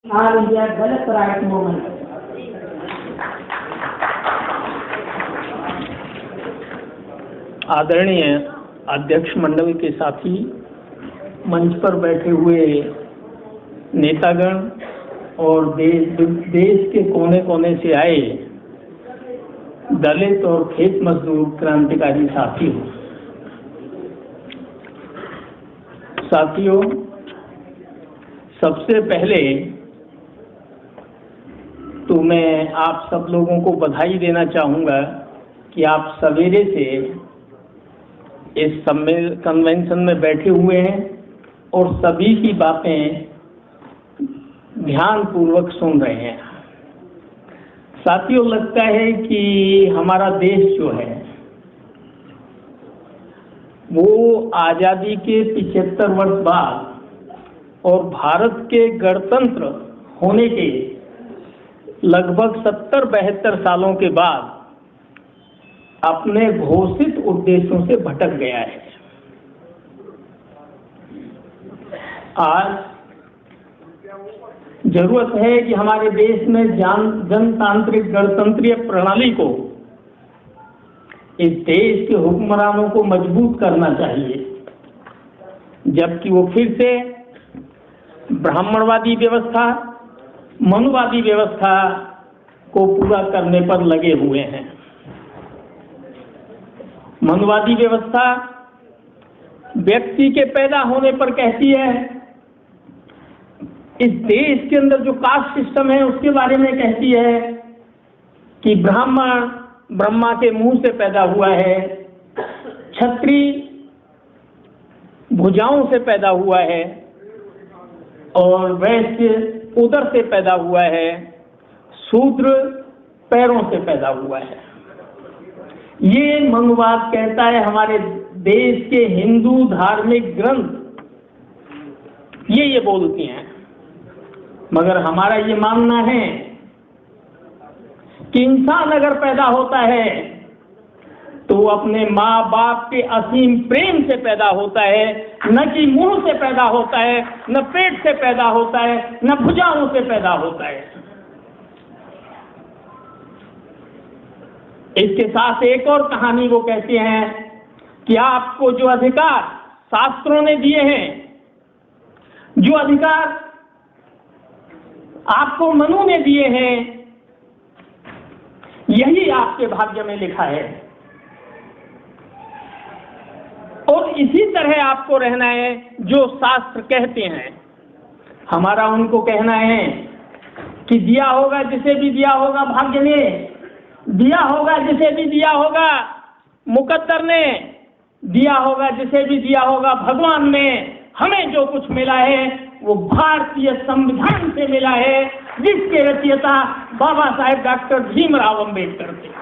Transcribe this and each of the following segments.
All India Dalit Right Movement. आदरणीय अध्यक्ष मंडल के साथी, मंच पर बैठे हुए नेतागण और देश के कोने कोने से आए दलित और खेत मजदूर क्रांतिकारी साथियों, सबसे पहले तो मैं आप सब लोगों को बधाई देना चाहूँगा कि आप सवेरे से इस कन्वेंशन में बैठे हुए हैं और सभी की बातें ध्यानपूर्वक सुन रहे हैं। साथियों, लगता है कि हमारा देश जो है वो आज़ादी के 75 वर्ष बाद और भारत के गणतंत्र होने के लगभग 70-72 सालों के बाद अपने घोषित उद्देश्यों से भटक गया है। आज जरूरत है कि हमारे देश में जनतांत्रिक गणतंत्रीय प्रणाली को, इस देश के हुक्मरानों को मजबूत करना चाहिए, जबकि वो फिर से ब्राह्मणवादी व्यवस्था, मनुवादी व्यवस्था को पूरा करने पर लगे हुए हैं। मनुवादी व्यवस्था व्यक्ति के पैदा होने पर कहती है, इस देश के अंदर जो कास्ट सिस्टम है उसके बारे में कहती है कि ब्राह्मण ब्रह्मा के मुंह से पैदा हुआ है, क्षत्रिय भुजाओं से पैदा हुआ है और वैश्य उदर से पैदा हुआ है, शूद्र पैरों से पैदा हुआ है। ये मनुवाद कहता है। हमारे देश के हिंदू धार्मिक ग्रंथ ये बोलती हैं, मगर हमारा ये मानना है कि इंसान अगर पैदा होता है तो अपने माँ बाप के असीम प्रेम से पैदा होता है, न कि मुंह से पैदा होता है, न पेट से पैदा होता है, न भुजाओं से पैदा होता है। इसके साथ एक और कहानी वो कहते हैं कि आपको जो अधिकार शास्त्रों ने दिए हैं, जो अधिकार आपको मनु ने दिए हैं, यही आपके भाग्य में लिखा है और इसी तरह आपको रहना है जो शास्त्र कहते हैं। हमारा उनको कहना है कि दिया होगा जिसे भी दिया होगा भाग्य ने, दिया होगा जिसे भी दिया होगा मुकद्दर ने, दिया होगा जिसे भी दिया होगा भगवान ने। हमें जो कुछ मिला है वो भारतीय संविधान से मिला है, जिसके रचयिता बाबा साहेब डॉक्टर भीमराव अंबेडकर थे।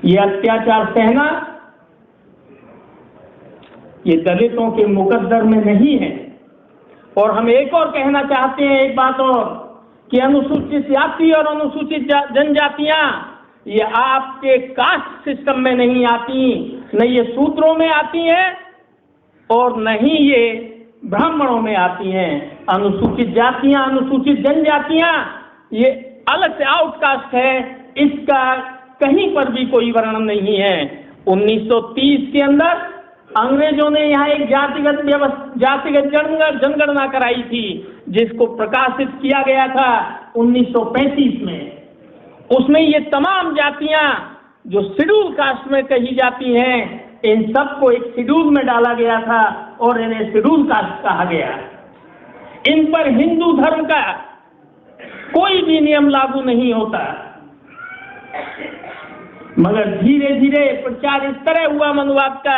ये अत्याचार सहना ये दलितों के मुकद्दर में नहीं है। और हम एक और कहना चाहते हैं, एक बात और, कि अनुसूचित जाति और अनुसूचित जनजातियां ये आपके कास्ट सिस्टम में नहीं आती, न ये सूत्रों में आती हैं और न ही ये ब्राह्मणों में आती हैं। अनुसूचित जातियां, अनुसूचित जनजातियां ये अलग से आउटकास्ट है, इसका कहीं पर भी कोई वर्णन नहीं है। 1930 के अंदर अंग्रेजों ने यहाँ एक जातिगत जनगणना कराई थी, जिसको प्रकाशित किया गया था 1935 में। उसमें ये तमाम जातियां जो शेड्यूल कास्ट में कही जाती हैं, इन सबको एक शेड्यूल में डाला गया था और इन्हें शेड्यूल कास्ट कहा गया। इन पर हिंदू धर्म का कोई भी नियम लागू नहीं होता, मगर धीरे धीरे प्रचार इस तरह हुआ मनुवाद का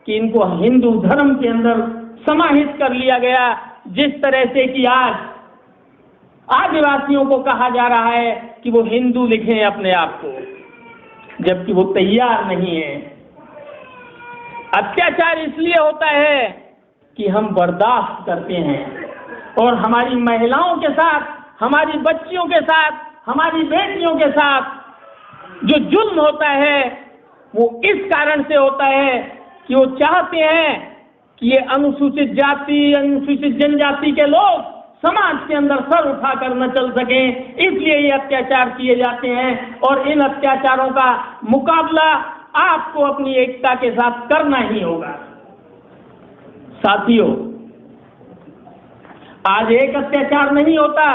कि इनको हिंदू धर्म के अंदर समाहित कर लिया गया। जिस तरह से कि आज आदिवासियों को कहा जा रहा है कि वो हिंदू लिखें अपने आप को, जबकि वो तैयार नहीं है। अत्याचार इसलिए होता है कि हम बर्दाश्त करते हैं और हमारी महिलाओं के साथ, हमारी बच्चियों के साथ, हमारी बेटियों के साथ जो जुल्म होता है वो इस कारण से होता है कि वो चाहते हैं कि ये अनुसूचित जाति, अनुसूचित जनजाति के लोग समाज के अंदर सर उठाकर न चल सकें, इसलिए ये अत्याचार किए जाते हैं। और इन अत्याचारों का मुकाबला आपको अपनी एकता के साथ करना ही होगा। साथियों, आज एक अत्याचार नहीं होता,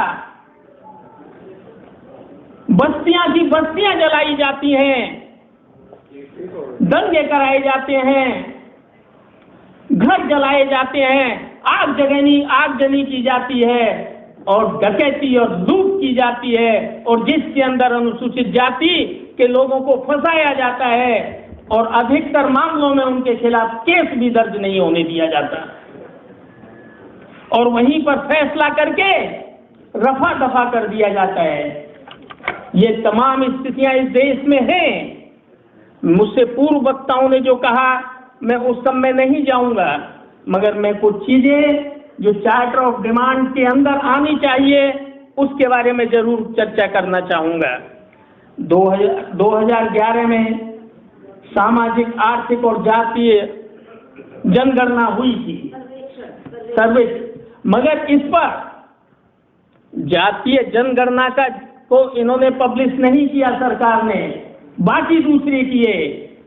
बस्तियां की बस्तियां जलाई जाती हैं, दंगे कराए जाते हैं, घर जलाए जाते हैं, आगजनी की जाती है और डकैती और लूट की जाती है, और जिसके अंदर अनुसूचित जाति के लोगों को फंसाया जाता है और अधिकतर मामलों में उनके खिलाफ केस भी दर्ज नहीं होने दिया जाता और वहीं पर फैसला करके रफा दफा कर दिया जाता है। ये तमाम स्थितियां इस देश में हैं। मुझसे पूर्व वक्ताओं ने जो कहा, मैं उस सब में नहीं जाऊंगा, मगर मैं कुछ चीजें जो चार्टर ऑफ डिमांड के अंदर आनी चाहिए उसके बारे में जरूर चर्चा करना चाहूंगा। 2011 में सामाजिक, आर्थिक और जातीय जनगणना हुई थी, सर्वे, मगर इस पर जातीय जनगणना को इन्होंने पब्लिश नहीं किया सरकार ने, बाकी दूसरे किए।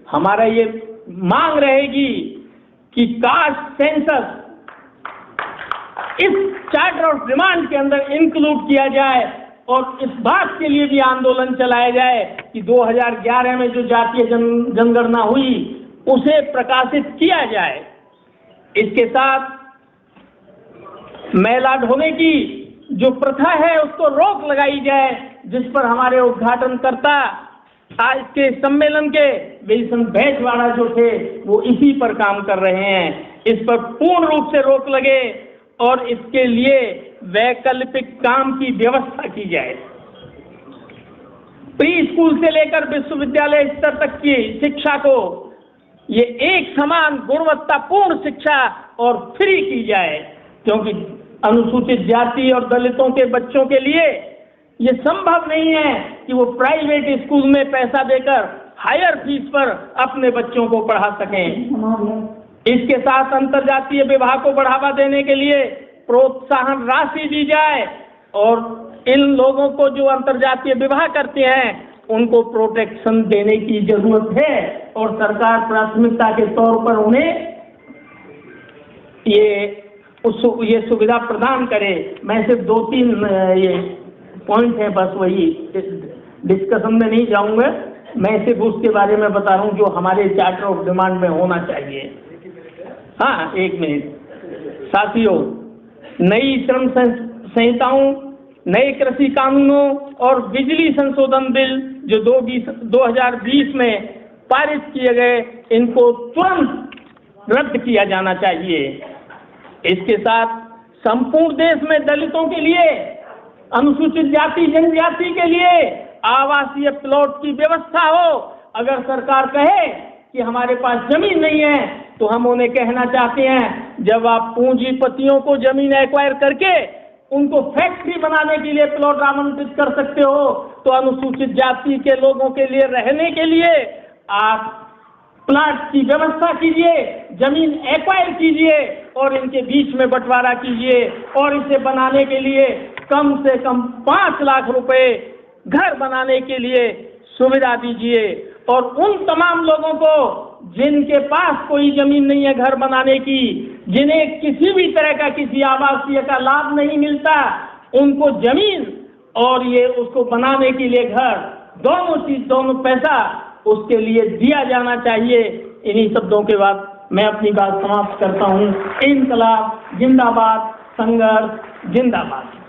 हमारा ये मांग रहेगी कि कास्ट सेंसस इस चार्टर ऑफ डिमांड के अंदर इंक्लूड किया जाए और इस बात के लिए भी आंदोलन चलाया जाए कि 2011 में जो जातीय जनगणना हुई उसे प्रकाशित किया जाए। इसके साथ महिला ढोने की जो प्रथा है उसको रोक लगाई जाए, जिस पर हमारे उद्घाटनकर्ता आज के सम्मेलन के विल्सन भैंसवाड़ा जो थे वो इसी पर काम कर रहे हैं। इस पर पूर्ण रूप से रोक लगे और इसके लिए वैकल्पिक काम की व्यवस्था की जाए। प्री स्कूल से लेकर विश्वविद्यालय स्तर तक की शिक्षा को ये एक समान गुणवत्तापूर्ण शिक्षा और फ्री की जाए, क्योंकि अनुसूचित जाति और दलितों के बच्चों के लिए ये संभव नहीं है कि वो प्राइवेट स्कूल में पैसा देकर हायर फीस पर अपने बच्चों को पढ़ा सकें। इसके साथ अंतरजातीय विवाह को बढ़ावा देने के लिए प्रोत्साहन राशि दी जाए और इन लोगों को जो अंतरजातीय विवाह करते हैं उनको प्रोटेक्शन देने की जरूरत है और सरकार प्राथमिकता के तौर पर उन्हें ये सुविधा प्रदान करे। मैं सिर्फ 2-3 ये पॉइंट है, बस वही डिस्कशन में नहीं जाऊंगा, मैं सिर्फ उसके बारे में बता रहा हूँ जो हमारे चार्टर ऑफ डिमांड में होना चाहिए। हाँ, 1 मिनट। साथियों, नई श्रम संहिताओं, नए कृषि कानूनों और बिजली संशोधन बिल जो 2020 में पारित किए गए, इनको तुरंत रद्द किया जाना चाहिए। इसके साथ संपूर्ण देश में दलितों के लिए, अनुसूचित जाति जनजाति के लिए आवासीय प्लॉट की व्यवस्था हो। अगर सरकार कहे कि हमारे पास जमीन नहीं है तो हम उन्हें कहना चाहते हैं, जब आप पूंजीपतियों को जमीन एक्वायर करके उनको फैक्ट्री बनाने के लिए प्लॉट आवंटित कर सकते हो, तो अनुसूचित जाति के लोगों के लिए रहने के लिए आप प्लाट की व्यवस्था कीजिए, जमीन एक्वायर कीजिए और इनके बीच में बंटवारा कीजिए और इसे बनाने के लिए कम से कम 5 लाख रुपए घर बनाने के लिए सुविधा दीजिए। और उन तमाम लोगों को जिनके पास कोई जमीन नहीं है घर बनाने की, जिन्हें किसी भी तरह का किसी आवासीय का लाभ नहीं मिलता, उनको जमीन और ये उसको बनाने के लिए घर, दोनों चीज, दोनों पैसा उसके लिए दिया जाना चाहिए। इन्हीं शब्दों के बाद मैं अपनी बात समाप्त करता हूँ। इंकलाब जिंदाबाद, संघर्ष जिंदाबाद।